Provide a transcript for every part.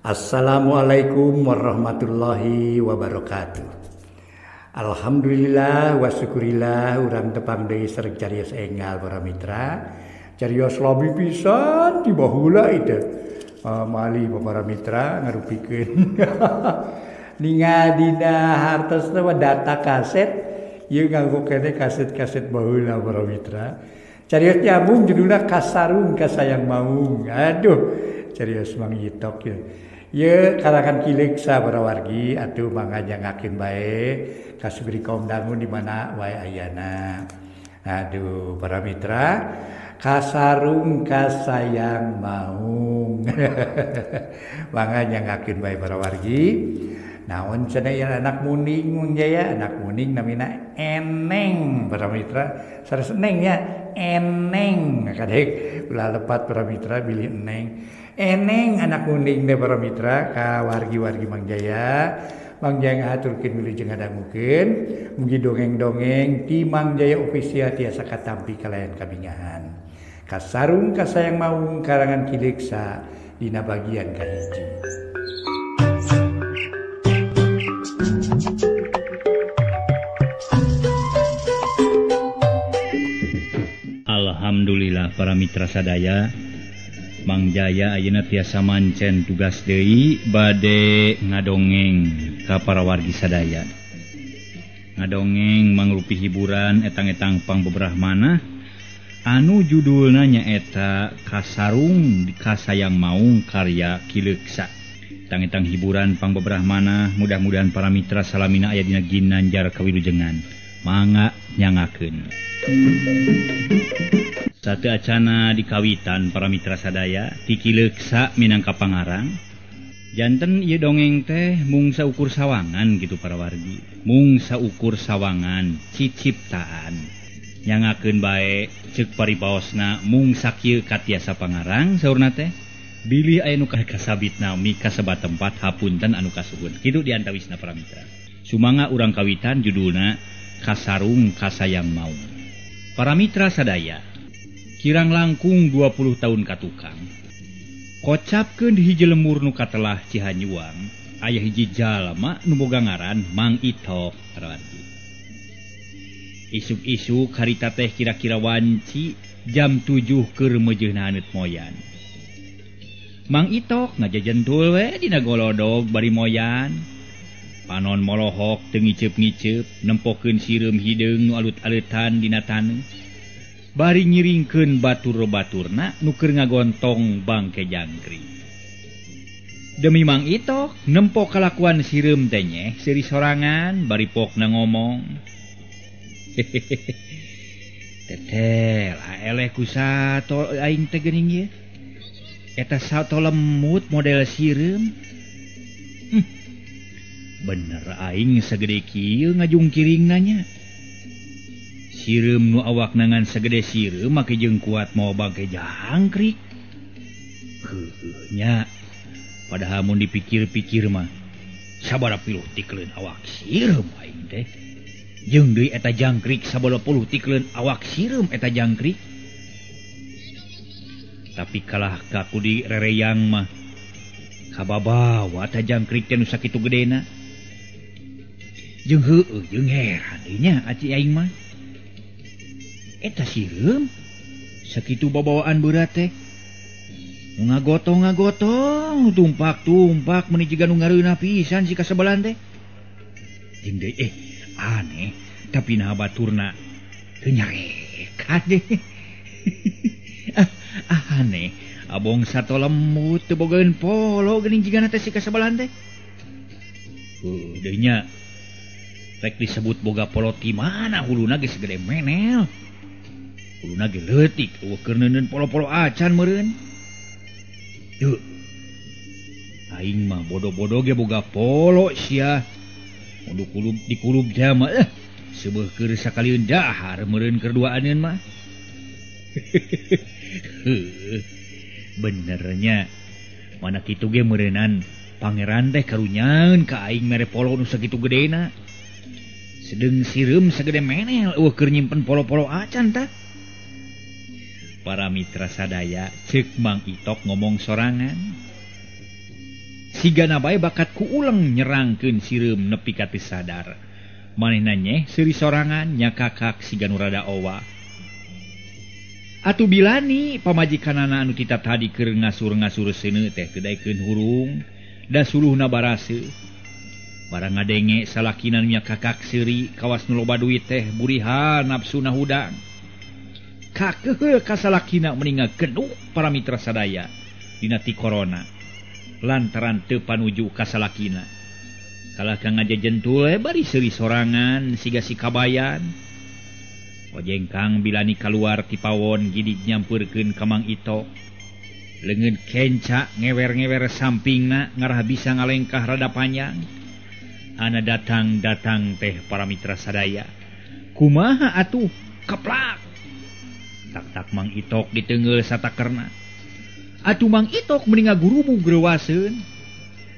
Assalamualaikum warahmatullahi wabarakatuh. Alhamdulillah wa syukurillah urang tepang deui sareng carios enggal para mitra. Carios lobi pisan ti baheula itu. Mali para mitra ngarupikeun. Ningal dina hartosna data kaset ieu nganggo keneh kaset-kaset baheula para mitra. Carios nyambung judulna Kasarung Kasayang Maung. Aduh, carios Mang Itok ya. Ye kalangan kileksa para wargi atuh mangajangakeun bae kasubri kaum dangu di mana wae ayana. Aduh para mitra, kasarung kasayang maung. Mangajangakeun bae para wargi. Naon cenah anak muning mun jaya anak muning namina Eneng para mitra. Sanes Eneng ya, Eneng kadek ulah lepat para mitra bilih Eneng. Eneng anak kuning deh para mitra ka wargi-wargi Mang Jaya. Mang Jaya ngaturkeun wilujeng ngadangukeun mugi dongeng-dongeng ti Mang Jaya official tiasa katampi kalayan kabingahan. Kasarung kasayang maung karangan kileksa dina bagian kahiji. Alhamdulillah para mitra sadaya, Mang Jaya ayeuna tiasa mancen tugas deui bade ngadongeng ka para wargi sadaya. Ngadongeng mangrupi hiburan etang-etang pangbebrahmana anu judulna nyaeta Kasarung Kasayang Maung karya Kileksa. Etang-etang hiburan pangbebrahmana mudah-mudahan para mitra salamina aya dina ginanjar kawilujengan. Mangga nyangakeun. Satu acana dikawitan para mitra sadaya ti Kileksa minangka pangarang. Janten ieu dongeng teh mung saukur sawangan gitu para wargi. Mung saukur sawangan ciciptaan. Nyangakeun bae ceuk paribaosna mung sakieu katiasa pangarang saurna teh. Bilih aya nu kasabitna mi kasebat tempat hapunten anu kasuhun. Kitu diantawisna para mitra. Sumangga urang kawitan judulna Kasarung Kasayang Maung. Para mitra sadaya, kirang langkung 20 tahun katukang. Kocapkeun di hiji lemur nu katelah Cihanyuang, aya hiji jalma nu boga ngaran Mang Itok Radi. Isuk-isuk harita teh kira-kira wanci jam 7 keur meujeuhna haneut moyan. Mang Itok ngajajentul we dina golodog bari moyan. Panon molohok teu ngiceup-ngiceup nempokeun sireum hideung nu alut-alutan dina taneuh. Bari ngiringkeun batur-baturna nu keur ngagontong bangke jangkrik. Demi Mang Itok nempok kalakuan sireum teh nyeh seuri sorangan bari pokna ngomong. Tetel eleh ku sato aing teh geuning ieu. Eta sato lemut model sireum. Bener aing sagede kieu ngajungkiring nanya. Sireum nu awak nangan sagede sireum make jeung kuat mau bangke jangkrik. Heuh nya. Padahal mun dipikir-pikir mah sabaraha piluh tikleun awak sireum aing teh. Jeung deui eta jangkrik sabaraha puluh tikleun awak sireum eta jangkrik. Tapi kalah kaku di rereyang mah kababawa eta jangkrik teh nu sakitu gedena. Jeung heueuh jeung heran deui nya aci aing mah. Eta sireum sakitu babawaan berat teh. Nu ngagotong-ngagotong, tumpak-tumpak meuni jiga nu ngareunah pisan si kasebelan teh. Jeung deui aneh, tapi nah baturna teu nyarekan deh. Aneh, abong sato lemut teu bogaeun polo geuning jigana teh si kasebelan teh. Deui nya rek disebut boga polo ti mana huluna ge segede menel. Huluna ge leutik eueuh keur neuneun polo-polo acan meureun. Yeuh. Aing mah bodo-bodo ge boga polo sia. Mun dikulub jama seubeuh keur sakalieun dahar meureun keur duaaneun mah. Benernya mana kitu ge meureunan pangeran teh karunyaeun ka aing mere polo nu sakitu gedena. Sedeng sireum sagede menel eueuh keur nyimpen polo-polo acan tah. Para mitra sadaya ceuk Mang Itok ngomong sorangan. sigana bae bakat ku uleng nyerangkeun sireum nepi ka teu sadar. Manehna nyeh seuri sorangan nya kakak siga nu rada owa. Atuh Bilani pamajikanana anu tita tadi keur ngasur-ngasur seuneu teh teu daekeun hurung da suluhna barase. Barang ngadenge salakina nya kakak seuri kawas nu loba duit teh burihan nafsuna hudang. Kakeuheul ka salakina meninga genuk para mitra sadaya dina ti corona lantaran teu panuju ka salakina. Kalah ka ngajajen tuluy bari seuri sorangan siga si kabayan. Ojengkang Bilani kaluar ti pawon gidig nyampeurkeun ka Mang Itok. Leungeun kenca ngewer-ngewer sampingna ngarah bisa ngalengkah rada panjang. Ana datang teh para mitra sadaya. Kumaha atuh? Keplak. Tak Mang Itok diteungeul satakerna. Atuh Mang Itok meninga gurubu greuwaseun.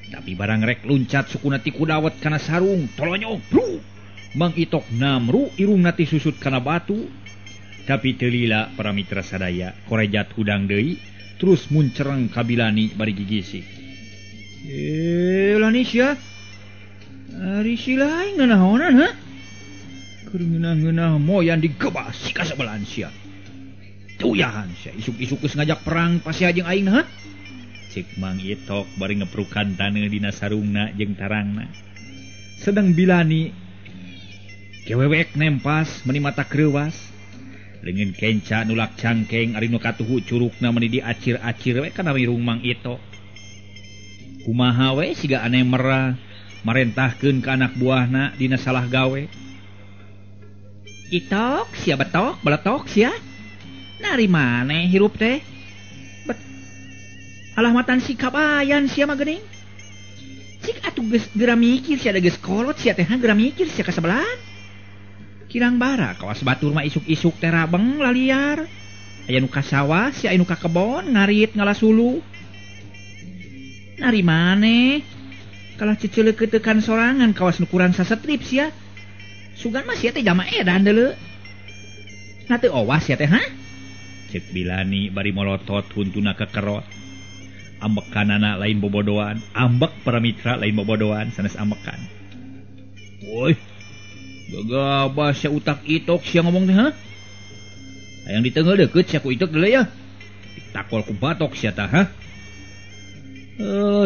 Tapi barang rek luncat sukuna ti kudawet kana sarung, tolonyok, bru. Mang Itok namru irungna ti susut kana batu. Tapi teu lila para mitra sadaya, korejat hudang deui, terus muncereng ka Bilani bari gigisik. Lani sia. Ari silaing nanaonan ha? Keur ngeunah-ngeunah moyan digebas si kasebelaan sia. Tuyahan sia isuk-isuk geus ngajak perang pasti jeung aing ha? Cik Mang Itok bari ngeprukan taneuh dina sarungna jeung tarangna. Sedang Bilani kewewek nempas meuni mata kreuwas. Leungeun kenca nulak cangkeng ari nu katuhu curugna meuni diacir-acir we kana irung Mang Itok. Kumaha we siga ane merah marentahkeun ka anak buahna dina salah gawe. Itok sia betok beletok sia. Nari maneh hirup teh? Alamatan si kabayan sia mah geuning. Cik atuh geus geura mikir sia da geus kolot sia teh geura mikir sia kasebelahan. Kirang bara kawas batur mah isuk-isuk teh rabeng laliar. Aya nu ka sawah sia aya nu ka kebon ngarit ngalasulu. Nari maneh? Kalah ceceuleuh keuteukan sorangan kawas nu kurang sasetrip sia. Sugan mah sia teh jama edan deuleu. Na teu owas sia teh ha? Cek Bilani bari molotot huntuna kekerot. Ambekanana lain bobodoan, ambek para mitra lain bobodoan sanes ambekan. Woi. Gagabah sia utak Itok sia ngomong teh ha? Hayang diteungeul deukeut sia ku Itok deuleu ya. Ditakol ku batok sia tah ha?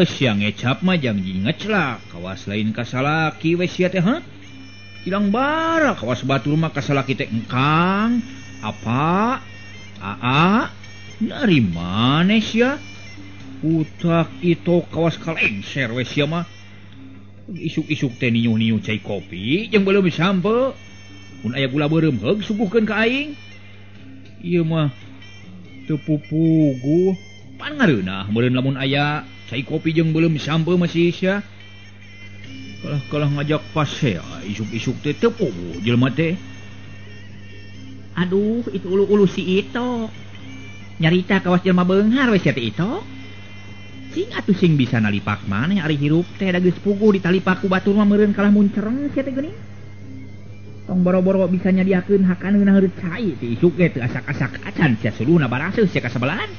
Sia ngecap mah janji ngeclak kawas lain kasalaki we sia teh ha? Kirang bara kawas batur mah kasalaki teh engkang apa? Aa? Dari maneh sia? Utak Itok kawas kalengser we sia mah. Isuk-isuk teh niuh-niuh cai kopi jeung belum sampe. Mun aya gula beureum heug suguhkeun ka aing. Ieu mah teu pupuguh. Pan ngareunah meureun lamun aya cai kopi jeung belum sampe masih sia. Kalah ngajak pasea isuk-isuk teh teu puguh jelema teh. Aduh, itu ulu-ulu si Itok. Nyarita kawas jelema beunghar we sia teh Itok. Sing atuh sing bisa nalipak maneh ari hirup teh da geus puguh ditalipak ku batur mah meureun kalah muncereng sia teh geuning. Tong boro-boro bisa nyadiakeun hakaneuna heureut cai ti isuk ge teu asak-asak acan sia suluhna baraseuh sia kasebelahan.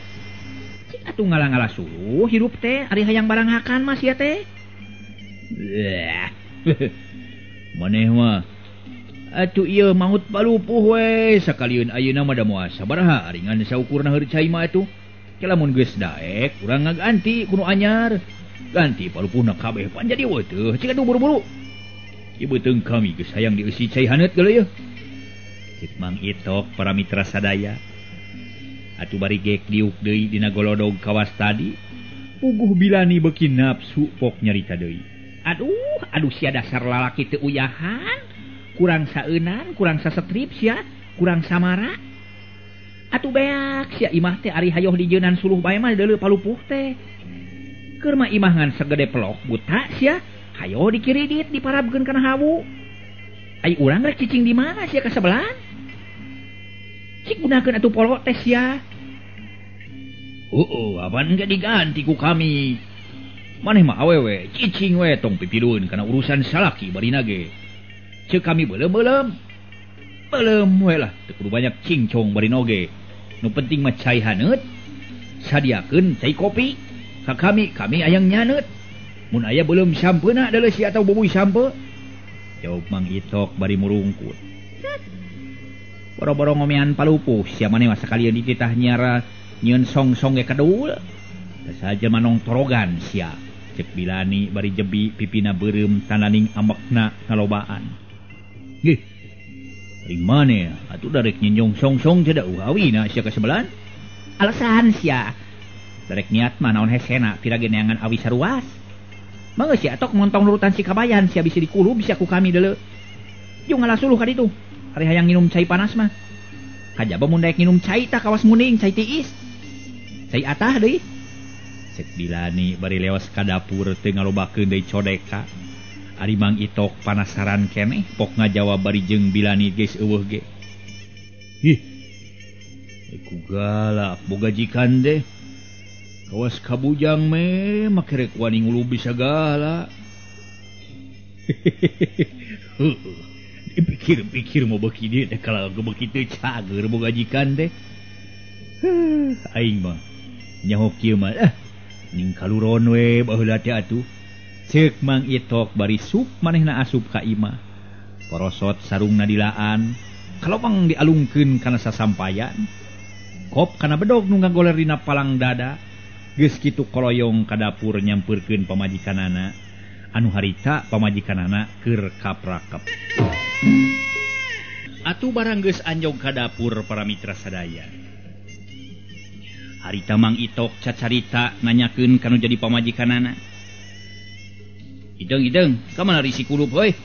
Sing atuh ngalah-ngalah suluh hirup teh ari hayang barang hakan mah sia teh. Maneh mah atuh ieu maut palupuh we sakalieun ayeuna mah da moal sabaraha aringan saukurna heureut cai mah atuh. Lamun geus daek urang ngaganti kudu anyar. Ganti palupuhna kabeh pan jadi weuteuh cik atuh buru-buru. Ieu beuteung kami geus hayang dieusi cai haneut geuleuh. Cik Mang Itok para mitra sadaya. Atuh bari gek diuk deui dina golodog kawas tadi. Puguh Bilani beuki nafsu pok nyarita deui. Aduh sia dasar lalaki teu uyahan. Kurang saeunan, kurang sasetrip sia, kurang samara. Atuh beak sia imah teh ari hayoh dijeunan suluh bae mah deuleu palupuh teh. Keur mah imah ngan segede pelok buta sia, hayoh dikiridit diparabkeun kana hawu. Ai urang rek cicing di mana sia kasebelahan? Cik gunakeun atuh polok teh sia. Apan engke diganti ku kami. Maneh mah awewe cicing we tong pipideun kana urusan salaki barina ge. Ceuk kami beuleum we lah teu kudu banyak cingcong bari noge. Nu penting mah cai haneut. Sadiakeun cai kopi ka kami hayang nyaneut. mun aya belum sampeuna adalah si atau bubui sampe. Jawab Mang Itok bari murungkut. Boro-boro ngomean palupuh sia maneh masa kalian dititah nyara nyieun song-song ge kadul. Da saja manong torogan sia. Cek Bilani bari jebi pipina beureum tananing ambekna ngalobaan. Gih. Ring maneh atuh darek nyenyong song-song teh da uawina sia kasebelan. Alasan sia. Darek niat mah naon hesena pira ge neangan awi saruas. Mangga sia atok montong nurutan si kabayan sia bisa dikulu bisa ku kami deuleu. Jung ngalasuluh ka ditu. Ari hayang nginum cai panas mah. Kajaba mun daek nginum cai tah kawas muning cai tiis. Cai atah deui. Cek Bilani bari leos ka dapur teu ngalobakeun deui codeka. Ari Mang Itok panasaran keneh pok ngajawab bari jeung Bilani geus eueuh ge. Ih. Ku galak boga jikan deh. Kawas kabujang me make rek wani ngulubi sagala. Pikir-pikir mau beki dia kalau beki teu cager boga jikan teh. Aing mah nyaho kieu mah ning kaluron we baheula teh atuh. Ceuk Mang Itok bari sup manehna asup ka imah. Porosot sarungna dilaan, kalopang dialungkeun kana sasampayan. Kop kana bedog nu ngagoler dina palang dada. Geus kitu koloyong ka dapur nyampeurkeun pamajikanana. Anu harita pamajikanana keur kaprakep. Atuh barang geus anjog ka dapur para mitra sadaya. Harita Mang Itok cacarita nanyakeun kanu jadi pamajikanana. Ideung, ka mana risi kulup heuy?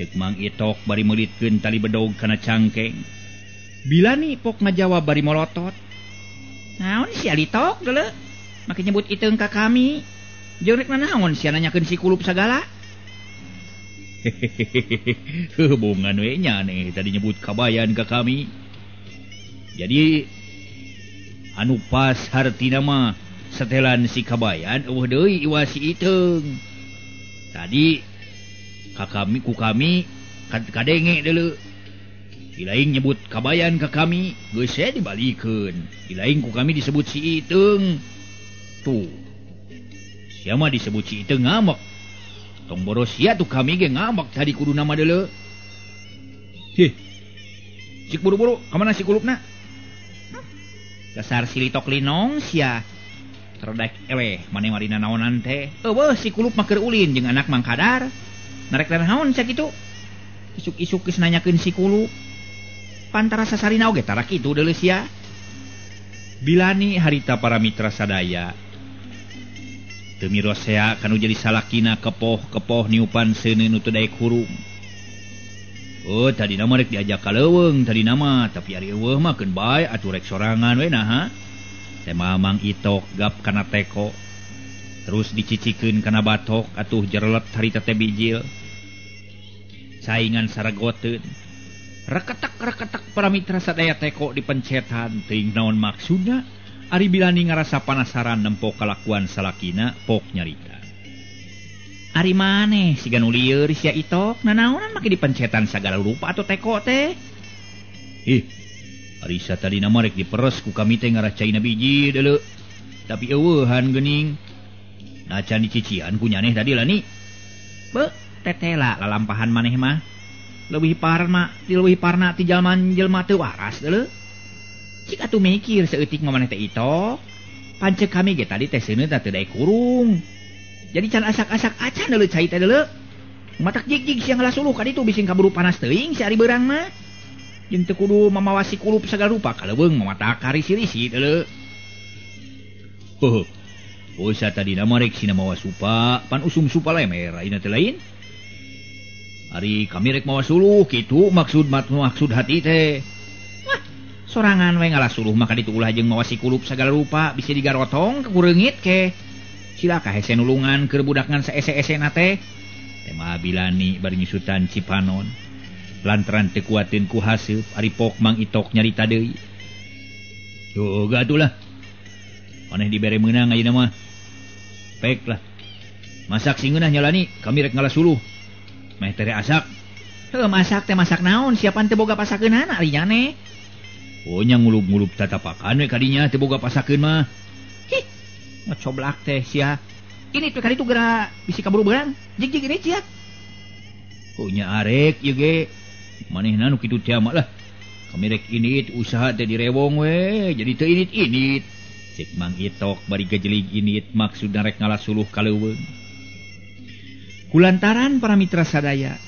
Ceuk Mang Itok bari meulitkeun tali bedog kana cangkeng. Bilani pok ngajawab bari molotot. Naon si Alitok deuleu? Make nyebut iteung ka kami. Jeung rek nanaon sia nanyakeun si kulup sagala? Hubungan we nya nih tadi nyebut kabayan ka kami. Jadi anu pas hartina mah setelan si kabayan eueuh deui iwa si iteung. Tadi ku kami kadenge deuleu. Dilaing nyebut kabayan ka kami geus dibalikeun. Dilaing ku kami disebut si iteung. Tuh. Sia mah disebut si iteung ngamek. Tong boros sia tuh kami ge ngambek tadi kudu nama deuleu. Hih. Cik buru-buru ka mana si kulupna? Dasar silitok linong sia. Terdak ewe maneh marina naonan teh. Eueuh si kulup mah keur ulin jeung anak Mang Kadar. Narek naon sak kitu? Isuk-isuk geus nanyakeun si kulup. Pantara sasarina oge tara kitu deuleu sia. Bilani harita para mitra sadaya. Demi rosea kanu jadi salakina kepoh niupan seuneu nu teu daek hurum. Oh tadi nama rek diajak ka leuweung tadi nama tapi ari eueuh mah keun bae atuh rek sorangan we naha. Teh Mang Itok gap kana teko. Terus dicicikeun kana batok atuh jerelet harita teh bijil. Saingan saragoteun. Reketek para mitra sadaya teko dipencetan teuing naon maksudna. Ari Bilani ngarasa panasaran nempo kalakuan salakina pok nyarita. Ari maneh siga nu lieur sia Itok nanaonan make dipencetan sagala rupa atau teko teh? Ih, ari satadina mah rek diperes ku kami teh ngaracaina biji deuleu. Tapi eueuhan geuning. Nacan dicician ku nyaneh tadi lah ni. Beuh, tetela lalampahan maneh mah. Leuwih parna ti jalma teu waras deuleu. Cik atuh mikir seutik maneh teh Itok. Pancek kami ge tadi teh seuneu teh teu daek kurung. Jadi can asak-asak acan deuleu cai teh deuleu. Matak jig-jig sia ngalasuluh ka ditu bising kaburu panas teuing si ari beurang mah. Jeung teu kudu mamawasi kulup sagala rupa ka leuweung mamatak risi-risi deuleu. Oh satadina mah rek sina mawa supa, pan usum supa lemer ayeuna teh lain. Ari kami rek mawa suluh kitu maksud hati teh. Sorangan we ngalasuluh maka ditu ulah jeung mawasi kulup sagala rupa bisa digarotong kekureungit ke. Silaka hese nulungan keur budak ngan saese-esena teh. Tema Bilani bari nyusutan Cipanon. Lantaran teu kuateun ku haseup ari pok Mang Itok nyarita deui. Yoga atulah. Maneh dibere meunang ayeuna mah. Pek lah. Masak singeunah nyalani kami rek ngalasuluh. Meh teh asak. Heuh masak teh masak naon siapan teu boga pasakeunana ari nyane. Oh nya ngulup-ngulup tatapakan we kadinya teu boga pasakeun mah. Hih, ngocoblak teh sia. ini tuh kali itu gerak bisi kabur berang jig ini ciat punya arek ieu ge manehna nu kitu teh mah lah kami rek init usaha teh direwong we jadi teu init cek Mang Itok bari gajelig init maksudna rek ngalasuluh kaleuweung kulantaran para mitra sadaya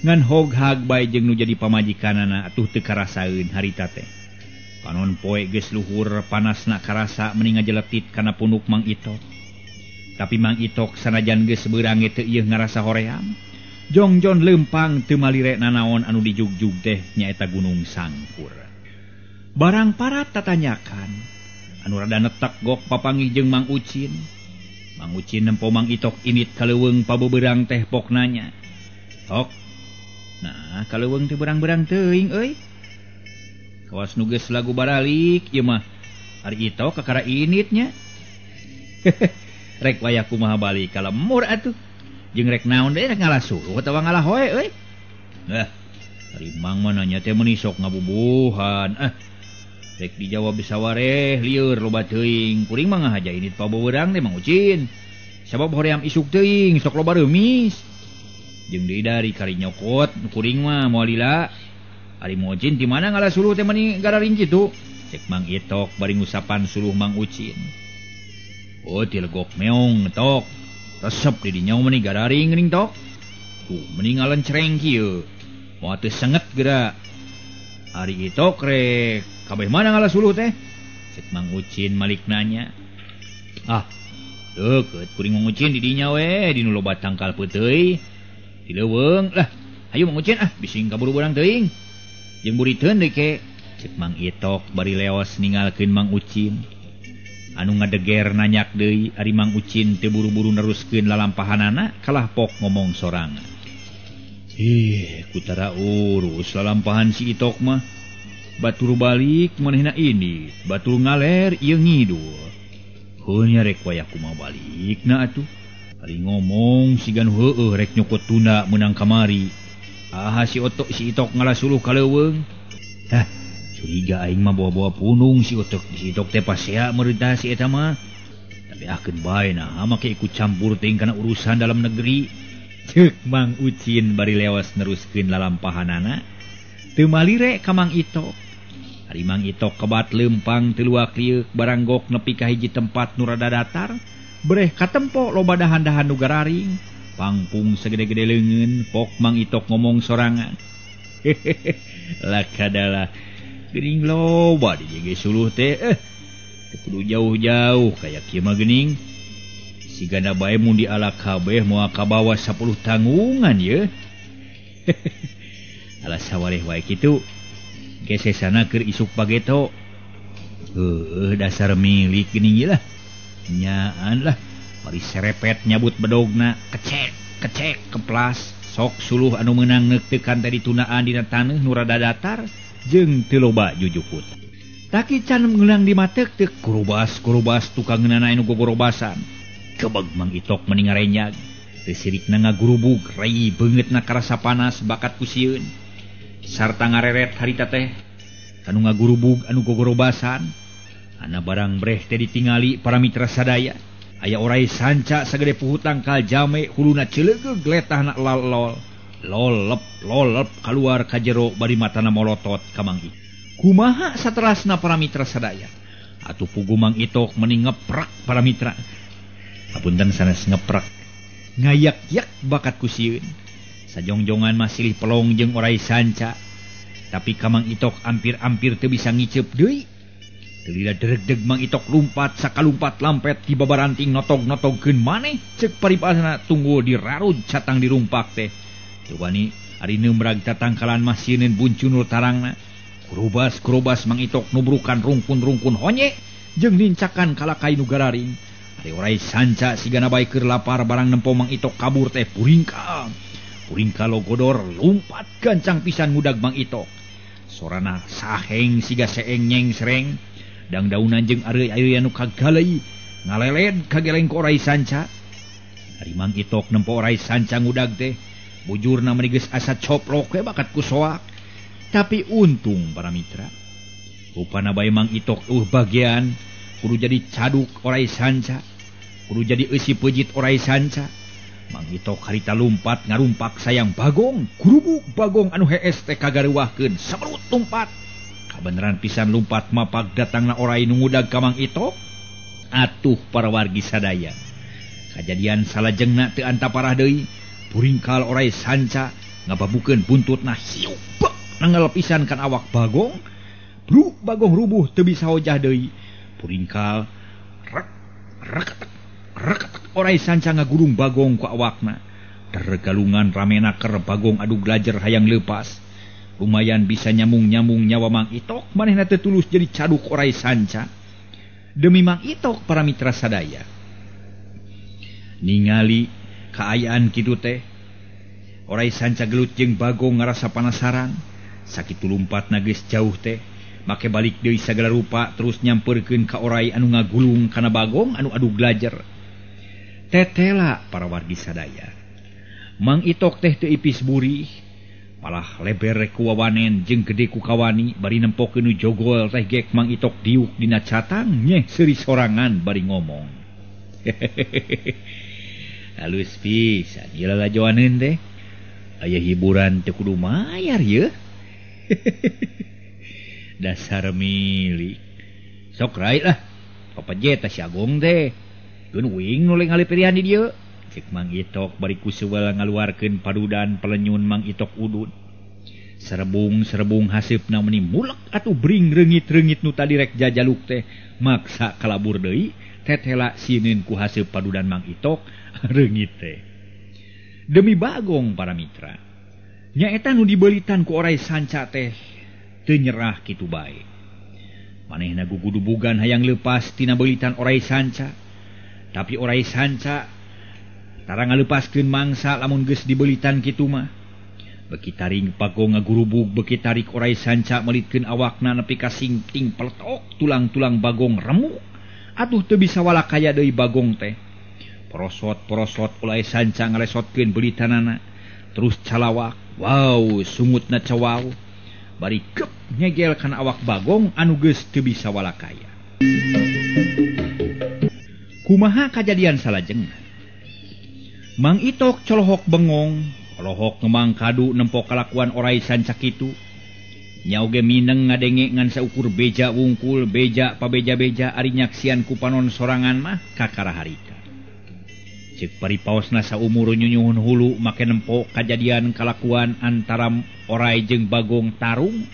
ngan hoghag bae jeung nu jadi pamajikanana atuh teu karasaeun harita teh panon poe geus luhur panasna karasa mending ngajeletit kana punuk Mang Itok tapi Mang Itok sanajan geus beurang teu ieu ngarasa hoream jongjon lempang teu malire nanaon anu dijugjug teh nyaeta Gunung Sangkur barang parat tatanyakan anu rada netek gok papanggih jeung Mang Ucin nempo Mang Itok init kaleuweung pabeberang teh pok nanya tok nah kaleuweung teh berang-berang teuing euy kawas nu geus lagu baralik ieu mah ari Itok kakara initnya rek wayah kumaha balik ka lemur atuh jeung rek naon deui rek ngalasuluh atawa ngalah hoe euy ari Mang mah nanya teh meuni sok ngabubuhan rek dijawab sawareh lieur loba teuing kuring mah ngahaja init pabeurang teh Mang Ucin sabab hoream isuk teuing sok loba reumis jeung deui dari kari nyokot kuring mah moal lila ari Mang Ucin di mana ngalasuluh teh meuni gararing kitu cek Mang Itok bari ngusapan suluh Mang Ucin oh tilegok meong tok resep di dinya meuni gararing geuning tok tuh meuni ngalencreng kieu moal teu senget geura ari Itok rek kabeh mana ngalasuluh teh cek Mang Ucin malik nanya deukeut kuring Mang Ucin di dinya we dinu loba tangkal peuteuy di leuweung lah hayu Mang Ucin bising kaburu urang teuing jeung buriteun deui ke cek Mang Itok bari leos ninggalkeun Mang Ucin anu ngadeger nanyak deui ari Mang Ucin teu buru-buru neruskeun lalampahanana kalah pok ngomong sorangan kutara urus lalampahan si Itok mah batur balik manehna ini batur ngaler ieu ngidul heunya rek wayah kumaha balikna atuh ari ngomong sigan heueuh rek nyokot tunda meunang kamari si Itok ngalasuluh kaleuweung curiga aing mah bawa-bawa punung si Itok teh pasea meureudah si eta mah tapi akeun bae nah make ikut campur teuing kana urusan dalam negeri ceuk Mang Ucin bari leos neruskeun lalampahanana teu malire ka Mang Itok ari Mang Itok kebat lempang teu luak liuk barang gok nepi ka hiji tempat nu rada datar breh katempo loba dahan-dahan nu gararing pangpung segede-gede leungeun pok Mang Itok ngomong sorangan lakadalah geuning loba di jege suluh teh teu kudu jauh-jauh kaya kieu mah geuning sigana bae mun diala kabeh moal kabawa 10 tanggungan ye alas sawareh wae kitu gesesana keur isuk pageto dasar milik geuning lah nyaan lah bari serepet nyabut bedogna kecek keplas sok suluh anu meunang neuktekan tadi tunaan dina taneuh nu rada datar jeung teu loba jujukut taki can ngeulang di mateuk teu kurubas tukangeunana anu gogorobasan kebeg Mang Itok mending ngarenyag teu sirikna ngagurubug rai beungeutna karasa panas bakat ku sieun sarta ngareret harita teh anu ngagurubug anu gogorobasan ana barang breh teh ditingali para mitra sadaya aya orai sanca sagede puhu tangkal jame huluna ceuleugeg gletahna lolep kaluar ka jero bari matana molotot ka Mang Itok kumaha saterasna para mitra sadaya atuh pugu Mang Itok mending ngeprak para mitra apunten sanes ngeprak ngayak-yak bakat ku sieun sajongjongan masilih pelong jeung orai sanca tapi ka Mang Itok ampir-ampir teu bisa ngiceup deui teu lila deregdeg Mang Itok lumpat sakalumpat lampet di babaranting notog-notogkeun maneh ceuk paribasana tunggul dirarud catang dirumpak teh teu wani ari neumrag tatangkalan mah sieun buncunul tarangna kurubas Mang Itok nubrukan rungkun-rungkun honye jeung nincakan kalakai nu gararing ari orai sanca sigana bae keur lapar barang nempo Mang Itok kabur teh puringka logodor lumpat gancang pisan ngudag Mang Itok sorana saheng siga seeng nyeng sereng dangdaunan jeung areuy-areuy anu kagaleuy ngaleled kageleng ku orai sanca ari Mang Itok nempo orai sanca ngudag teh bujurna meuni geus asa coplok we bakat ku soak tapi untung para mitra upana bae Mang Itok bagian kudu jadi caduk orai sanca kudu jadi eusi pejit orai sanca. Mang Itok harita lumpat ngarumpak sayang Bagong, gurubuk Bagong anu hees teh kagareuwahkeun saberut lumpat. Kabeneran pisan lumpat mapak datangna orai nu ngudag ka Mang Itok. Atuh para wargi sadaya. Kajadian salajengna teu antaparah deui, puringkal orai sanca ngababukeun buntutna hiup nanggal pisan kan awak Bagong. Bruk Bagong rubuh teu bisa hojah deui. Puringkal rek orai sanca ngagurung Bagong ku awakna. Tergalungan ramena keur Bagong adu glajer hayang leupas. Lumayan bisa nyamung-nyamung nyawa Mang Itok, manehna teu tulus jadi caduk orai sanca. Demi Mang Itok para mitra sadaya. Ningali kaayaan kitu teh, orai sanca gelut jeung Bagong ngarasa penasaran. Sakitu lumpatna geus jauh teh, make balik deui sagala rupa terus nyamperkeun ka orai anu ngagulung kana Bagong anu adu glajer. Tetela para wargi sadaya. Mang Itok teh teu ipis buri, malah leber ku wawanen jeung gede ku kawani bari nempokeun nu jogol teh gek Mang Itok diuk dina catang nyeh seuri sorangan bari ngomong. Halus pisan ieu lalajoaneun teh. Aya hiburan teu kudu mayar ye. Dasar milik. Sok rai lah. Papajet si Agong teh. Geun uing nu ngalipirian di dieu. Cek Mang Itok bari ku seuweul ngaluarkeun padudan pelenyun Mang Itok udud. Serebung haseupna meuni mulek atuh bring reungit-reungit nu tadi rek jajaluk teh maksa kalabur deui. Tetela sieun ku haseup padudan Mang Itok reungit teh. Demi Bagong para mitra. Nyaeta nu dibeulitan ku orai sanca teh teu nyerah kitu bae. Manehna gugudubugan hayang leupas tina beulitan orai sanca. Tapi orai sanca tara ngaleupaskeun mangsa lamun geus dibeulitan kitu mah. Beki taring Bagong ngagurubug beki tarik orai sanca melitkeun awakna nepi ka singting peletok tulang-tulang Bagong remuk. Atuh teu bisa walakaya deui Bagong teh. Porosot orai sanca ngalesotkeun beulitanana. Terus calawak, wow sungutna cawau. Bari kep nyegel kana awak Bagong anu geus teu bisa walakaya. Kumaha kajadian salajengna? Mang Itok colohok bengong, colohok ngemang kadu nempok kalakuan orai sanca kitu. Nya oge mineng ngadenge ngan saukur beja wungkul, beja pabeja-beja ari nyaksian ku panon sorangan mah kakara harita. Cek paripaosna saumur nyunyuhun hulu make nempok kajadian kalakuan antara orai jeung Bagong tarung.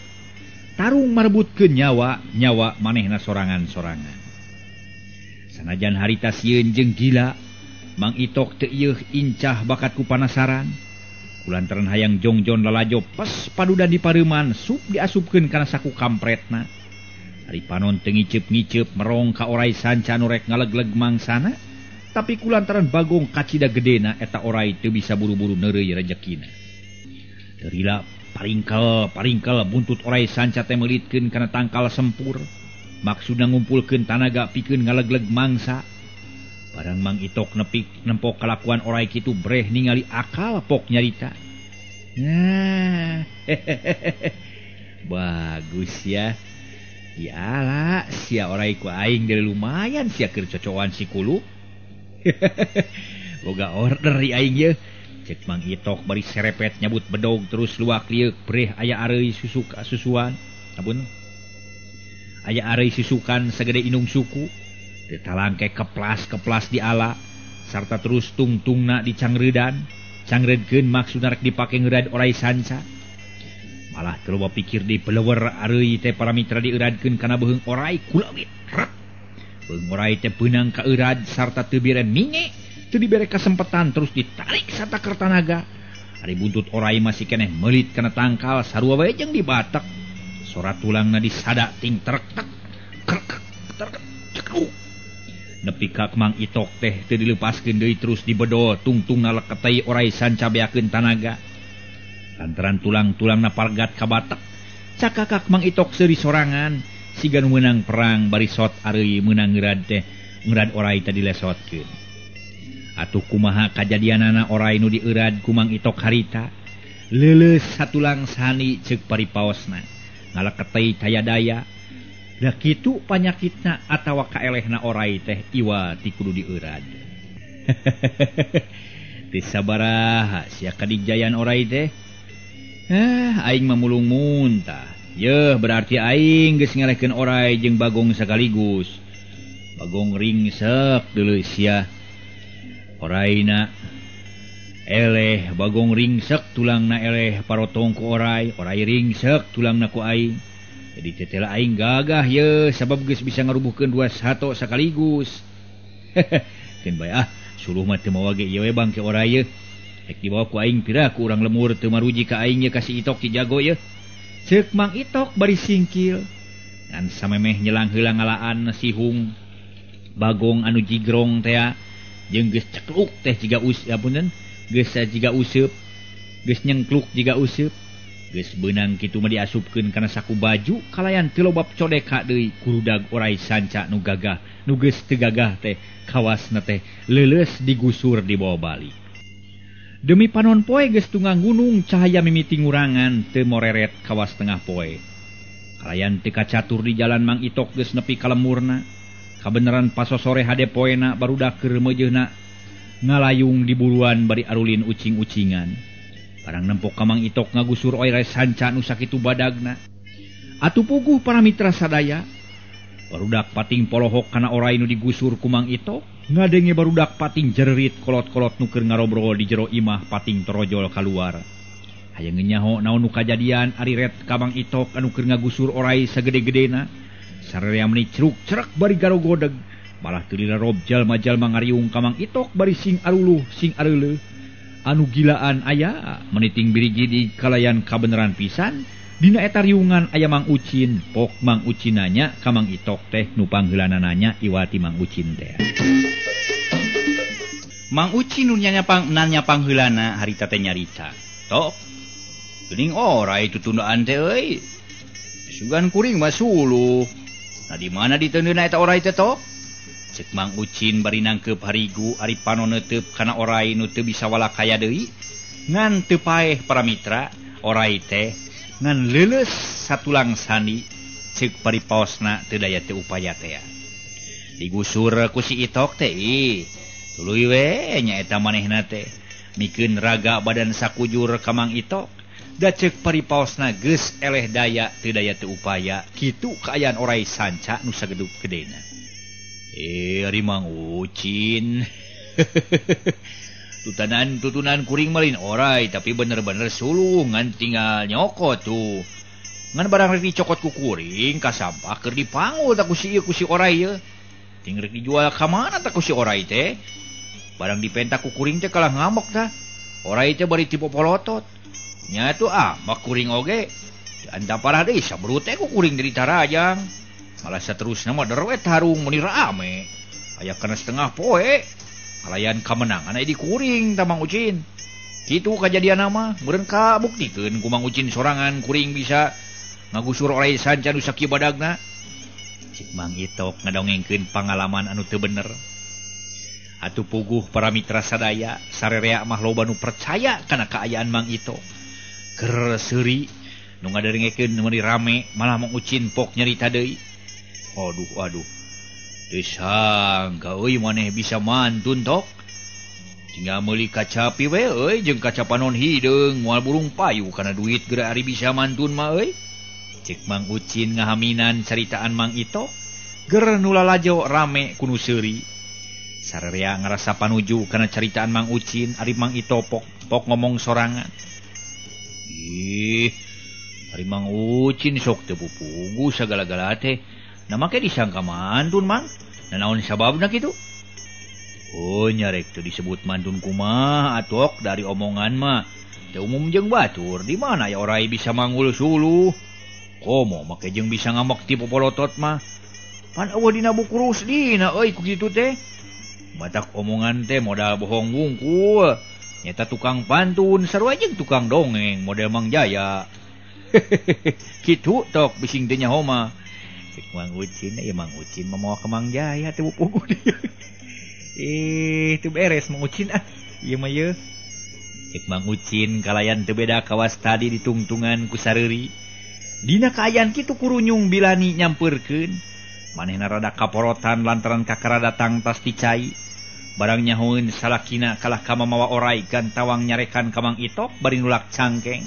Tarung marebutkeun nyawa manehna sorangan-sorangan. Sanajan harita sieun jeung gila, Mang Itok teu ieuh incah bakat ku panasaran. Kulantaran hayang jongjon lalajo pes padudan di pareuman sup diasupkeun kana saku kampretna. Ari panon teu ngiceup-ngiceup merong ka orai sanca nu rek ngalegleg mangsana, tapi kulantaran Bagong kacida gedena eta orai teu bisa buru-buru neureuy rezekina. Terila paringkel buntut orai sanca teh melitkeun kana tangkal sempur. Maksudna ngumpulkeun tanaga pikeun ngalegleg mangsa. Barang Mang Itok nempok kalakuan orai kitu breh ningali akal pok nyarita. Nah, bagus ya. Yalah, sia orai ku aing dari lumayan sia keur cocokan si kulu. Boga order di aing ye. Cek Mang Itok bari serepet nyabut bedog terus luak liuk breh aya areuy susuan. Abun. Aya areuy susukan sagede inung suku. Ditalangke keplas di ala sarta terus tungtungna dicangredan. Cangredkeun maksudna rek dipake ngeurad orai sanca. Malah teu loba pikir di pelewer areuy teh para mitra dieuradkeun kana beuheung orai kulawit. Beuheung orai teh beunang ka eurad sarta teu bere minge, teu dibere kasempetan terus ditarik satakar tanaga. Ari buntut orai masih keneh meulit kana tangkal sarua bae jeung dibatek. Sora tulangna disada ting trek nepi ka Mang Itok teh teu dileupaskeun deui terus dibedol tungtungna leketei orai sanca beakeun tanaga. Lantaran tulang-tulangna pargat kabatek, cakakak Mang Itok seuri sorangan siga nu meunang perang bari sot areuy meunang ngeurad orai teh dilesotkeun. Atuh kumaha kajadianana orai nu dieurad ku Mang Itok harita? Leuleus satulang sani ceuk paripaosna. Ngaleketei taya daya. Da kitu panyakitna atawa kaelehna orai teh iwa ti kudu dieurad. Teu sabaraha sia kadigjayan orai teh. Aing mamulung muntah. Yeuh berarti aing geus ngalehkeun orai jeung Bagong sakaligus. Bagong ringsek deuleu sia. Oraina eleh Bagong ringsek tulangna eleh parotong ku orai ringsek tulangna ku aing. Jadi tetela aing gagah ye sabab geus bisa ngarubuhkeun dua sato sakaligus. Keun bae suluh mah teu mawa ge ieu we bangke orai ye. Rek dibawa ku aing pira ku urang lemur teu maruji ka aing ye kasih Itok ti jago ye. Ceuk Mang Itok bari singkil. Ngan samemeh nyelang heula ngalaan si Hung. Bagong anu jigrong teh jeung geus cekluk teh jiga punten. Geus jiga useup, geus nyengkluk jiga useup, geus beunang kitu mah diasupkeun kana saku baju kalayan teu lobab codeka deui kurudag orai sanca nu gagah, nu geus teu gagah teh kawasna teh leuleus digusur di bawah bali. Demi panon poe geus tunggang gunung cahaya mimiti ngurangan teu moreret kawas tengah poe. Kalayan teu kacatur di jalan Mang Itok geus nepi ka lemurna. Kabeneran pasosore hade poena barudak keur meujeuhna ngalayung di buruan bari arulin ucing-ucingan. Barang nempok ka Mang Itok ngagusur orai sanca nu sakitu badagna. Atuh puguh para mitra sadaya. Barudak pating polohok kana orai nu digusur ku Mang Itok. Ngadenge barudak pating jererit kolot-kolot nu keur ngarobrol di jero imah pating torojol kaluar. Hayang nyaho naon nu kajadian ari ret ka Mang Itok anu keur ngagusur orai sagede-gedena. Sararea meni ceruk-cerek bari garogodeg. Malah teu rob jalma-jalma ngariung ka Mang Itok bari sing aruluh sing areuleuh. Anu gilaan aya meniting birigi di kalayan kabeneran pisan. Dina eta riungan aya Mang Ucin. Pok Mang Ucin nanya ka Mang Itok teh nu pangheulana nanya iwati Mang Ucin teh. Mang Ucin nu nanya pangheulana harita teh nyarita. Tok. Geuning orai tutundaan teh euy. Sugan kuring mah suluh. Nah di mana diteundeuna eta orai teh Tok? Cek Mang Ucin bari nangkeup harigu ari panon neuteub kana orai nu teu bisa walakaya deui. Ngan teu paeh para mitra, orai teh ngan leuleus satulang sandi ceuk paripaosna teu daya teu upaya teh. Digusur ku si Itok teh tuluy we nyaeta manehna teh mikeun raga badan sakujur ka Mang Itok. Da ceuk paripaosna geus eleh daya teu daya teu upaya kitu kaayaan orai sanca nu sagedug gedena. Ari Mang Ucin. Tutunan kuring malin orai tapi bener-bener suluh ngan tinggal nyokot tuh. Ngan barang rek dicokot ku kuring ka sampah keur dipanggul tak ku si orai ye. Ting rek dijual ka mana tak ku si orai teh. Barang dipentak ku kuring teh kalah ngamok tah. Orai teh bari tipe polotot. Nya tuh mak kuring oge. Anda parah deui sabrut teh ku kuring dari tarajang. Malah saterusna mah derwet harung meni rame. Aya kana setengah poe. Kalayan kamenangan aya di kuring ta Mang Ucin. Kitu kajadian mah meureun kabuktikeun ku Mang Ucin sorangan kuring bisa ngagusur orai sanca nu sakieu badagna. Cik Mang Itok ngadongengkeun pangalaman anu teu bener. Atuh puguh para mitra sadaya sarerea mah loba nu percaya kana kaayaan Mang Itok. Keur seuri nu ngadengekeun meni rame malah Mang Ucin pok nyarita deui. Aduh. Teu sangka euy maneh bisa mantun Tok. Tinggal meuli kacapi we euy jeung kaca panon hideung moal burung payu kana duit geura ari bisa mantun mah euy. Cek Mang Ucin ngahaminan caritaan Mang Itok ger nu lalajo rame ku nu seuri. Sarerea ngarasa panuju kana caritaan Mang Ucin ari Mang Itok pok ngomong sorangan. Ari Mang Ucin sok teu pupugu sagala-gala teh. Nah make disangka mantun Mang. Nah naon sababna kitu? Oh nyarek teu disebut mantun kumaha atok dari omongan mah. Teu umum jeung batur di mana ya orai bisa manggul suluh. Komo make jeung bisa ngamak ti popolotot mah. Pan eueuh dina buku rusdina euy ku kitu teh. Batak omongan teh modal bohong wungkul. Nyata tukang pantun sarua jeung tukang dongeng model Mang Jaya. Kitu Tok bising teh nyaho mah. Cek Mang Ucin ya Mang Ucin mau ke Mang Jaya teu pugu dia. Teu beres Mang Ucin ieu mah ye. Cek Mang Ucin kalayan teu beda kawas tadi ditungtungan ku sareuri. Dina kaayaan kitu kurunyung bilani nyampeurkeun. Manehna rada kaporotan lantaran kakara datang tas ti cai. barangnya houn salakina kalah ka mamawa orai gantawang nyarekan ka Mang Itok bari nulak cangkeng.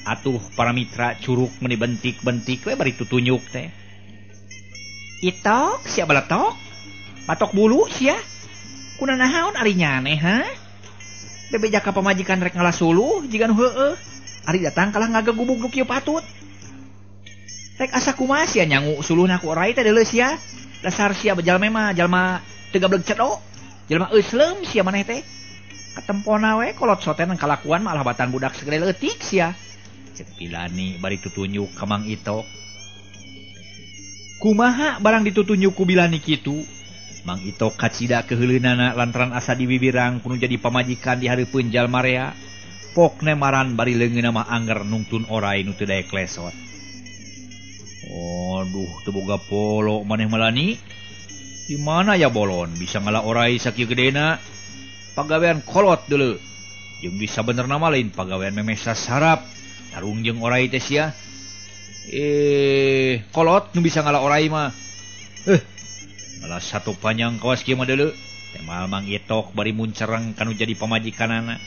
Atuh para mitra curug meni bentik-bentik we bari tutunyuk teh. Itok sia balatok? Patok bulu sia? Kunaha naon ari nyaneh ha? Bebeja ka pamajikan rek ngalah suluh jigan heueuh. Ari datang kalah ngagagubug nu kieu patut. Rek asa kumaha sia nyangu suluhna ku orai teh deuleu sia? Dasar sia bejalma mah jalma teu gableg cedok. Jalma euslem sia maneh teh. Katempona we kolot soten kalakuan malah batan budak segede leutik sia. Cek Bilani bari tutunjuk ka Mang Itok. Kumaha barang ditutunjuk ku Bilani kitu? Mang Itok kacida keheuleunnana lantaran asa dibibirang kudu jadi pamajikan di hareupeun jalma rea. Pokna maran bari leungeunna mah angger nungtun orai nu teu daek lesot. Aduh, teu boga polo maneh Malani. Di mana ya bolon bisa ngalah orai sakieu gedena? Pagawean kolot deuleu. Jeung bisa benerna mah lain pagawean memesa sarap. Tarung jeung orai teh sia. Kolot nu bisa ngalah orai mah. Malah satu panjang kawas kieu mah deuleu. Temal Mang Itok bari muncereng kanu jadi pamajikanana.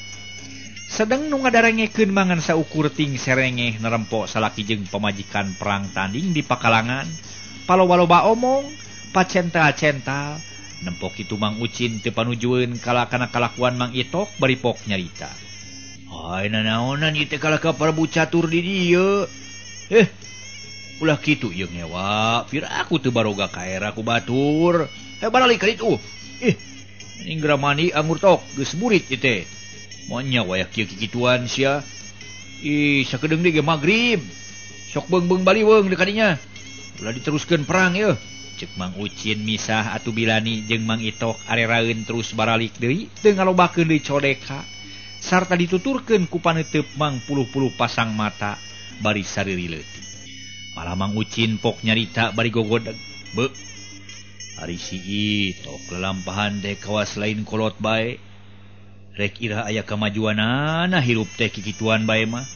Sedeng nu ngadarengekeun mangan saukur ting serengeh nerempok salaki jeung pamajikan perang tanding di pakalangan. Paloba-loba omong, pacenta-centa. Nempok itu Mang Ucin teu panujueun kala kana kalakuan Mang Itok bari pok nyarita. Ai nanaonan ieu teh kala ka Prabu Catur di dieu. Ulah kitu yeung nyewa, pir aku teu baroga kaera ku batur. Barali ka ditu. Ningra mani anggur tok geus murid ieu teh. Monya waya kieu kikituan sia. Sakedeung deui ge magrib. Sok beung-beung baliweung deuk kadinya. Ulah diteruskeun perang yeuh. Cek Mang Ucin misah atuh Bilani jeung Mang Itok areraeun terus baralik deui teu ngalobakeun deui codeka. Sarta dituturkeun ku paneuteup Mang puluh-puluh pasang mata bari sariri leutik. Malah Mang Ucin pok nyarita bari gogodeg. Beuh. Ari si Itok lelampahan teh kawas lain kolot bae. Rek ira aya kamajuanana hirup teh kikituan bae mah.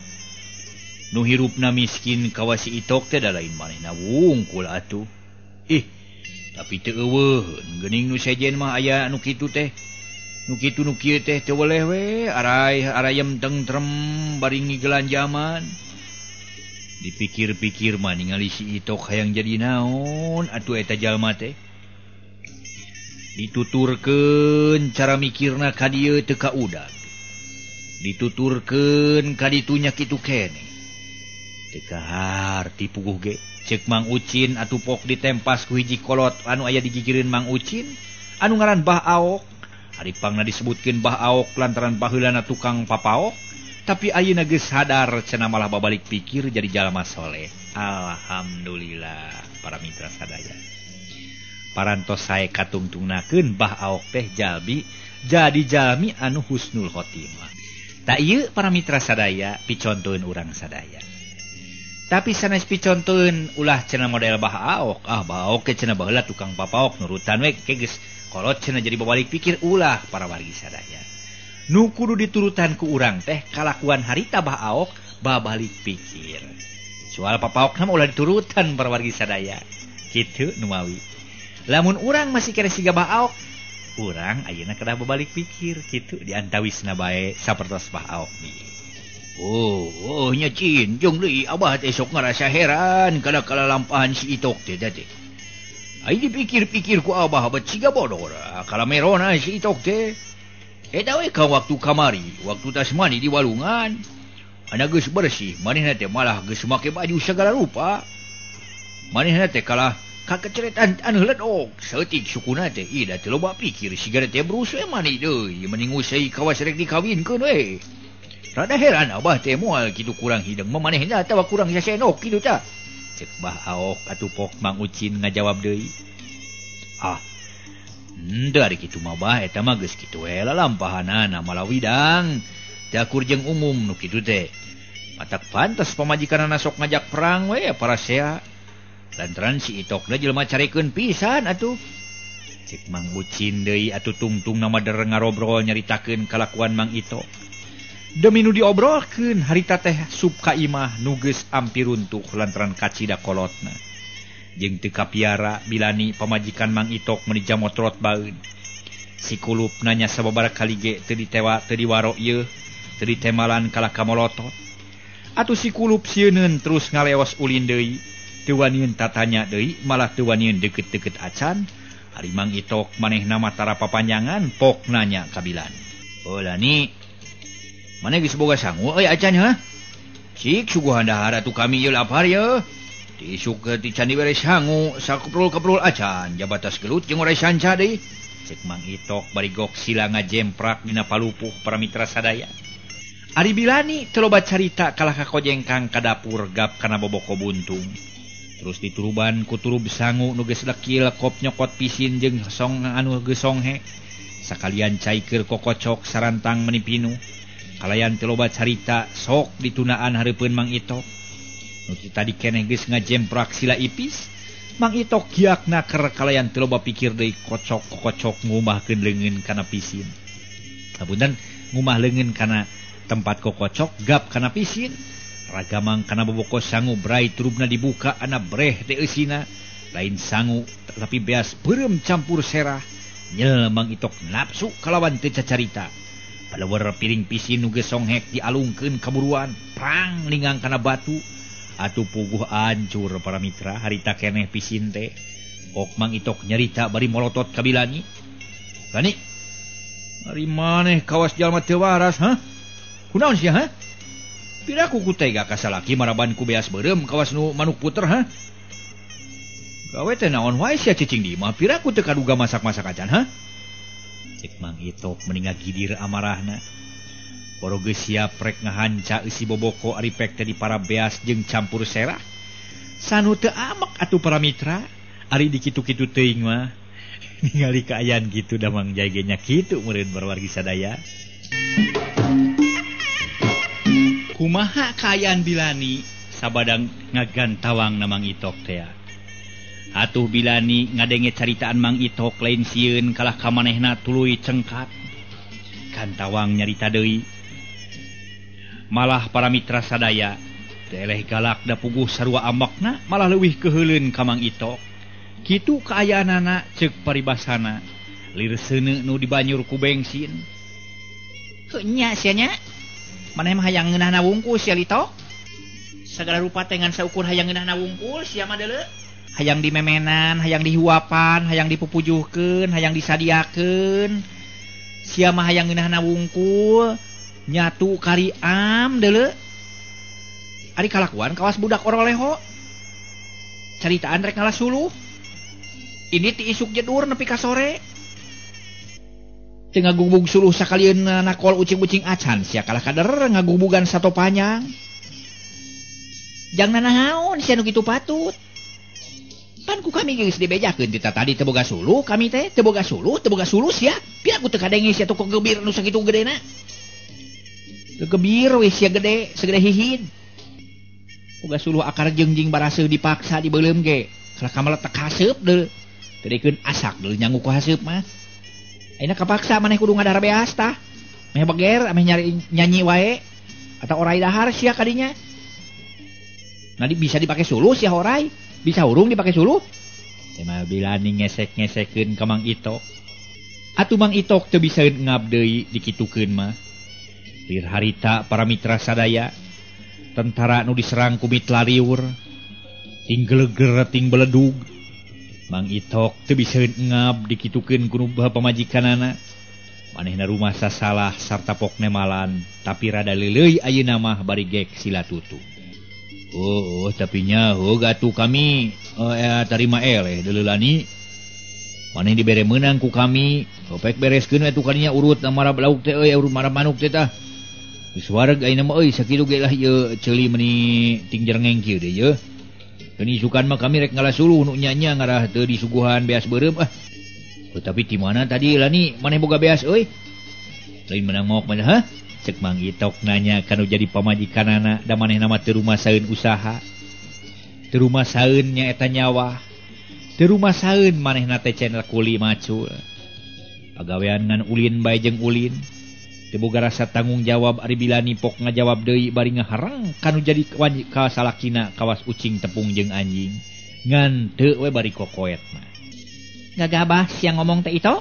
Nu hirupna miskin kawas si Itok teh da lain manehna wungkul atuh. Tapi teu eueuheun geuning nu sejen mah aya nu kitu teh. Nu kitu nu kieu teh teu weleh we arayem tentrem bari ngigelan zaman. Dipikir-pikir mah ningali si Itok hayang jadi naon atuh eta jalma teh. Dituturkeun cara mikirna ka dieu teu kaudag. Dituturkeun ka ditunya kitu keneh. Teu kahar tipuguh ge. Cek Mang Ucin atuh pok ditempas ku hiji kolot anu aya di gigireun Mang Ucin anu ngaran Bah Aok. Ari pangna disebutkeun Bah Aok lantaran baheulana tukang papaok, tapi ayeuna geus sadar cenah malah babalik pikir jadi jalma soleh. Alhamdulillah para mitra sadaya. Parantos sae katungtungnakeun Bah Aok teh jadi jalmi anu husnul khotimah. Tak ieu para mitra sadaya picontoeun urang sadaya. Tapi sanes picontoeun ulah cenah model Bah Aok. Bah Aok ke cenah baheula tukang papaok nurutan we ke geus kolot cenah jadi babalik pikir ulah para wargi sadaya. Nu kudu diturutan ku urang teh kalakuan harita Bah Aok babalik pikir. Soal papaokna mah ulah diturutan para wargi sadaya. Kitu nu mawi. Lamun urang masih kere siga Bah Aok, urang ayeuna kedah babalik pikir kitu diantawisna bae sapertos Bah Aok ieu. Nya Cin, jong deui abah teh sok ngarasa heran kana kalalampahan si Itok teh teh. Ai dipikir-pikir ku abah bet siga bodoh kala merona si Itok teh. Eta we ka waktu kamari, waktu tasmani di walungan. Ana geus bersih, manehna teh malah geus make baju segala rupa. Manehna teh kalah kakeceretan anu ledok, seutik sukuna teh ida teh loba pikir sigana teh brus we mani deui, mending usai kawas rek dikawinkeun we. Rada heran abah teh moal kitu kurang hideng memanehna atawa kurang sasenok kitu tah. Cek Bah Aok atuh pok Mang Ucin ngajawab deui. Henteu ari kitu mah bah eta mah geus kitu we lalampahanana malah widang. Dakur jeung umum nu kitu teh. Matak pantes pamajikanana sok ngajak perang we para sea. Lantaran si Itokna jelema carikeun pisan atuh. Cek Mang Ucin deui atuh tungtung nama dereng ngarobrol nyaritakeun kalakuan Mang Itok. Demi nu diobrolkeun harita teh sub ka imah nu geus ampir runtuh lantaran kacida kolotna. Jeung teu kapiara Bilani pamajikan Mang Itok meuni jamotrot baeun. Si kulup nanya sababaraha kali ge teu ditewa teu diwaro ieu, teu ditemalan kalah kamolotot. Atuh si kulup sieun terus ngaleos ulin deui, teu waniun tatanya deui, malah teu waniun deukeut-deukeut acan. Ari Mang Itok manehna matara papanjangan pok nanya ka Bilani. Oh Lani, maneh geus boga sangu euy acan ha? Cik suguhan dahar atuh kami ieu lapar ye. Diisuk ti candi beres sangu, sakuprul-kaprul acan, jabatas gelut jeung orai sanca deui. Cek Mang Itok bari gok sila ngajemprak dina palupuh para mitra sadaya. Ari Bilani teu loba carita kalah kakojengkang ka dapur gap kana boboko buntung. Terus dituruban ku turub sangu nu geus dekil kop nyokot pisin jeung song anu geus songhe. Sakalian caikeun kokocok sarantang menipinu. Kalayan teu loba carita sok ditunaan hareupeun Mang Itok. Nu tadi keneh geus ngajemprak sila ipis. Mang Itok giakna keur kalayan teu loba pikir deui kocok-kokocok ngumahkeun leungeun kana pisin. Sapunten ngumah leungeun kana tempat kokocok gap kana pisin. Ragamang kana boboko sangu brai turubna dibuka ana breh teh eusina. Lain sangu tapi beas beureum campur serah. Nyel Mang Itok nafsu kalawan teu cacarita. Palawar piring pisin nu geus songhek dialungkeun kaburuan, prang lingang kana batu. Atuh puguh ancur para mitra harita keneh pisin teh. Kok Mang Itok nyarita bari molotot ka Bilani. Lani, ari maneh kawas jalma teu waras ha? Kunaon sia ha? Piraku ku tega ka salaki maraban ku beas beureum kawas nu manuk puter ha? Gawe teh naon wae sia cicing di mah piraku teu kaduga masak-masak acan ha? Cek Mang Itok meninga gidir amarahna. Poro geus siap rek ngahanca isi boboko ari pek teh di para beas jeung campur serah. Sanu teu amek atuh para mitra, ari dikitu-kitu teuing mah. Ningali kaayaan kitu da Mang Jai ge nya kitu meureun wargi sadaya. Kumaha kaayaan Bilani sabadang ngagantawang na Mang Itok teh. Atuh Bilani ngadenge caritaan Mang Itok lain sieun kalah ka manehna tuluy cengkat. Gantawang nyarita deui. Malah para mitra sadaya teleh galak da puguh sarua ambakna malah leuwih keheuleun ka Mang Itok. Kitu kaayaanana ceuk paribasana lir seuneu nu dibanyur ku bensin. Heuh nya sia nya. Maneh mah hayang ngeunahna wungkul sia Litok. Sagala rupa teh ngan saukur hayang ngeunahna wungkul sia mah deuleu. Hayang dimemenan, hayang dihuapan, hayang dipupujuhkeun, hayang disadiakeun. Sia mah hayang ngeunahna wungkul. Nyatu kari am deuleu. Ari kalakuan kawas budak oroleho. Caritaan rek ngalah suluh. Ini ti isuk jedur nepi ka sore. Teu ngagubug suluh sakalieun nakol ucing-ucing acan sia kalah kader ngagubugan sato panjang. Jangan naon sia nu kitu patut. Pan ku kami geus dibejakeun ti tadi teu boga suluh, kami teh teu boga suluh sia. Piraku teu kadenge sia toko gebir nu sakitu gedena. Gebir we sia gede, segede hihid. Boga suluh akar jengjing baraseuh dipaksa dibeuleum ge. Kalah kamaletek haseup deul. Teu dikeun asak deul nyangu ku haseup mah. Ayeuna kapaksa maneh kudu ngadahar beas tah. Meh beger ameh nyari nyanyi wae atau orai dahar sia kadinya. Nanti bisa dipake suluh sia orai, bisa urung dipake suluh. Emang Bilani ngesek-ngesekeun ka Mang Itok. Atuh Mang Itok teu bisa ngab deui dikitukeun mah. Lir harita para mitra sadaya tentara nu diserang ku mitla riur ting geleger ting beledug. Mang Itok teu bisa ngab dikitukeun ku pamajikanana. Manehna rumah sasalah sarta pok nemalan tapi rada leuleuy ayeuna mah bari gek sila tutu. Oh tapi nya gatuh kami tarima eleh deuleu Lani. Maneh dibere meunang ku kami. Opek bereskeun atuh kadinya urut marah lauk teh urut marah manuk teh tah. Geus wareg ayeuna mah sakitu ge lah ieu ceuli meuni ting jerengeng kieu deui ye. Keun isukan mah kami rek ngalah suluh nu nya ngarah teu disuguhan beas beureum ah. Tapi di mana tadi Lani maneh boga beas euy? Lain menang maok mah ha? Cek Mang Itok nanya kanu jadi pamajikanana da manehna mah teu rumasaeun usaha. Teu rumasaeun nya eta nyawa. Teu rumasaeun manehna teh cenah kuli macul. Pagawean ngan ulin bae jeung ulin. Teu boga rasa tanggung jawab ari Bilani pok ngajawab deui bari ngahareng kanu jadi ka salakina kawas ucing tepung jeung anjing. Ngan teu we bari kokoet mah. Gagabah sia ngomong teh Itok.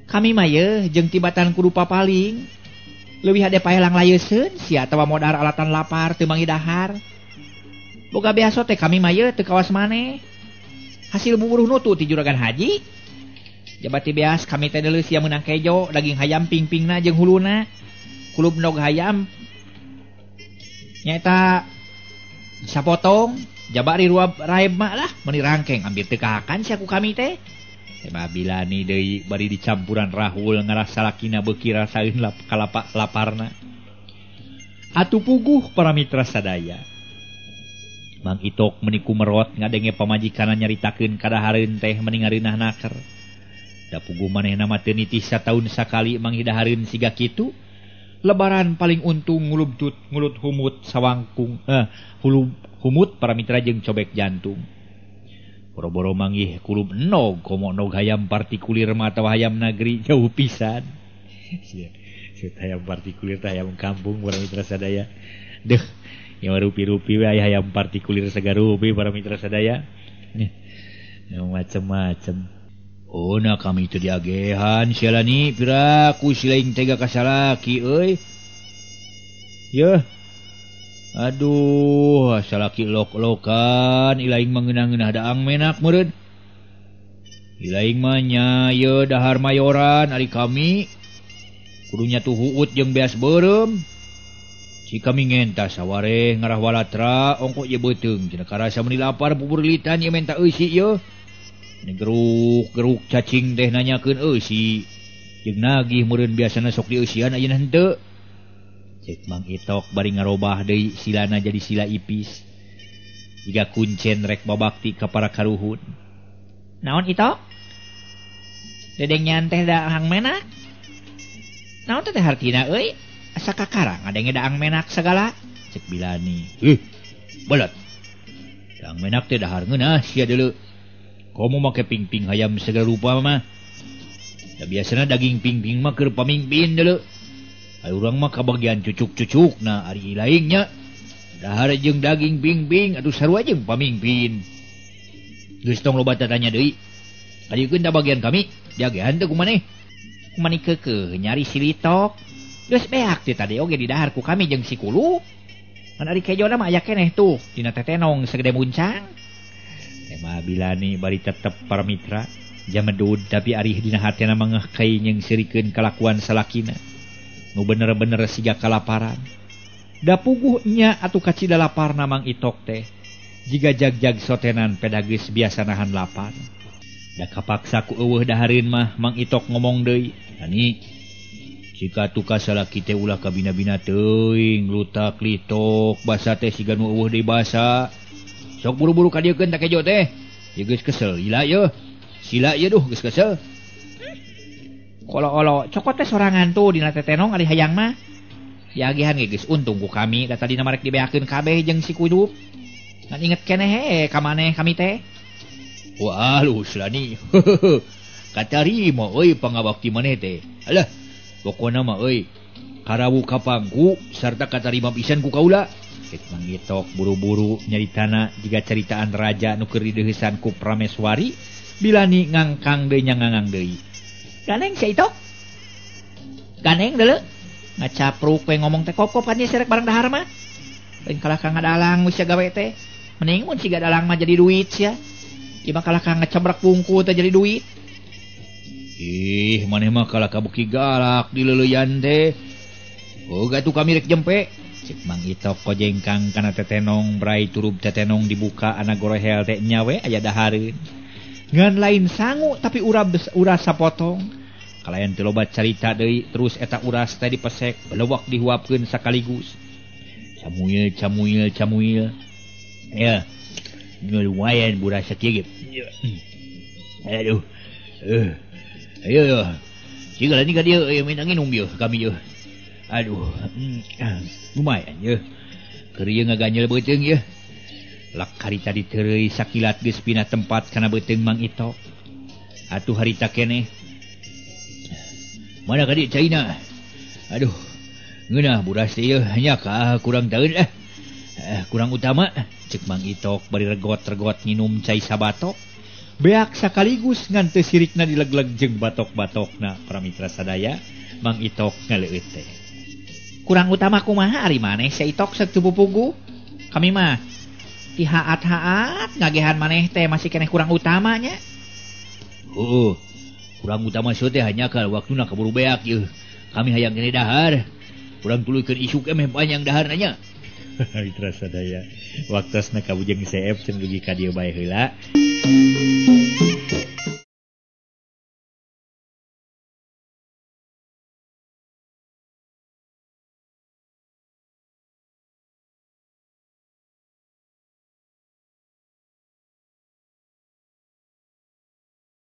Kami mah ye jeung tibatan kudu papaling. Leuwih hade paelang layeseun sia atawa modar alatan lapar teu mangi dahar. Boga beaso teh kami mah ye teu kawas maneh. Hasil buburuh nutu ti juragan haji. Jabati beas kami teh deuleu sia meunang kejo daging hayam ping-pingna jeung huluna. Kulub nog hayam nyaeta sapotong jabari ruab raeb mah lah meuni rangkeng ambil teu kahakan sia ku kami teh. Bilani deui bari dicampuran rahul ngarasa lakina beuki rasaeun kalapa laparna. Atuh puguh para mitra sadaya. Mang Itok meuni kumerot ngadenge pamajikanna nyaritakeun kadahareun teh meuni ngareunah naker. Da puguh manehna mah teu nitih sataun sakali manghidahareun siga kitu. Lebaran paling untung ngulut humut sawangkung humut para mitra jeung cobek jantung. Boro-boro manggih kulub nog komo nog hayam partikulir mah atawa hayam nagri jauh pisan. Sieu hayam partikulir teh hayam kampung para mitra sadaya. Deuh, nya rupi-rupi we aya hayam partikulir sagarupi para mitra sadaya. Macem-macem. Oh na kami itu diagehan sialani pira ku silaing tega ka salaki euy. Yeuh. Aduh, salaki lok-lokan ilaing mangeunah-ngeunah daang menak meureun. Ilaing mah nya ye dahar mayoran ari kami kudunya tuh huut jeung beas beureum. Si kami ngentas sawareh ngarah walatra ongko ye beuteung cenah karasa meuni lapar bubur litan ye menta eusi ye. Geruk cacing teh nanyakeun eusi jeung nagih meureun biasana sok dieusian ayeuna henteu. Cek Mang Itok bari ngarobah deui silana jadi sila ipis. Jiga kuncen rek babakti ka para karuhun. Naon Itok? Dedeng nyanteh daang menak? Naon teh hartina euy? Asa kakarang adenge daang menak sagala? Cek Bilani. Balat. Daang menak teh dahar ngeunah sia deuleu. Komo make ping-ping hayam segala rupa mah. Da biasana daging ping-ping mah keur pamingpin deuleu. Ai urang mah kabagian cucuk-cucuk na ari ilaingnya dahar jeung daging ping-ping atuh sarua jeung pamingpin. Geus tong loba tanya deui. Adiekeun da bagian kami diagehan teh kumaneh? Kumani keukeuh nyari silitok. Geus beak teh tadi oge di dahar ku kami jeung si Kulu. Kan ari kejona mah aya keneh tuh dina tetenong segede muncang. Emah Bilani bari tetep para mitra jamedud tapi ari dina hatena mangeh kai jeung sirikeun kalakuan salakina. Nu bener-bener siga kalaparan. Da puguh nya atuh kacida laparna Mang Itok teh. Jiga jag-jag sotenan peda geus biasa nahan lapar. Da kapaksa ku eueuh dahareun mah Mang Itok ngomong deui. Ani jika tuh kasalaki teh ulah kabina-bina teuing lutak litok basa teh siga nu eueuh deui basa. Sok buru-buru ka dieukeun tak kejo teh. Ye geus kesel ila ye. Sila ye duh geus kesel. Olo-olo cokot teh sorangan tuh dina tetenong ari hayang mah. Diagehan ge geus untung ku kami da tadina marek dibeakeun kabeh jeung si Kudup. Ngan inget keneh ka maneh kami teh. Wah alus lani. Katarima euy pangabakti maneh teh. Alah, pokona mah euy karawu kapangku sarta katarima pisan ku kaula. Cek Mang Itok buru-buru nyaritana jiga ceritaan raja nu keur dideuheusan ku Prameswari. Bilani ngangkang deui nyangangang deui. Ganeng si Itok. Ganeng deuleu. Ngacapruk we ngomong teh kop-kop kan serek bareng dahar mah. Lain kalah ka ngadalang geus gawe teh. Mending mun siga dalang mah jadi duit sia. Ieu mah kalah ka ngacebrak bungku teh jadi duit. Ih, maneh mah kalah kabuki galak di leuleuyan teh. Boga tuh kami rek jempe. Cek Mang Itok kojengkang kana tetenong brai turub tetenong dibuka ana gorehel teh nya we aya dahareun. Ngan lain sangu tapi uras sapotong. Kalayan teu loba carita deui terus eta uras teh dipesek belewak dihuapkeun sakaligus. Camuil. Ya. Lumayan buras sakieu. Aduh. Ayo. Sigala ni ka dieu minang nginum ieu kami ieu. Aduh. Lumayan ye. Keur ieu ngaganyel beuteung ye. Lak harita diteureuy sakilat geus pindah tempat kana beuteung Mang Itok. Atuh harita keneh. Mana ka dieu caina? Aduh. Ngeunah buras teh ye nya ka kurang taeun kurang utama. Cek Mang Itok bari regot-regot nginum cai sabatok. beak sekaligus nganti sirikna dileg-leg jeung batok-batokna para mitra sadaya. Mang Itok ngaleueut teh. Kurang utama kumaha ari maneh si Itok sok pupugu? Kami mah ti haat-haat ngagehan maneh teh masih keneh kurang utamanya. Kurang utama seueur teh hanya ka waktuna kaburu beak yeuh. Kami hayang keneh dahar. Urang tuluykeun isuk emeh panjang daharna nya. Mitra sadaya. Waktosna kabujeng CF cenah dugi ka dieu bae heula.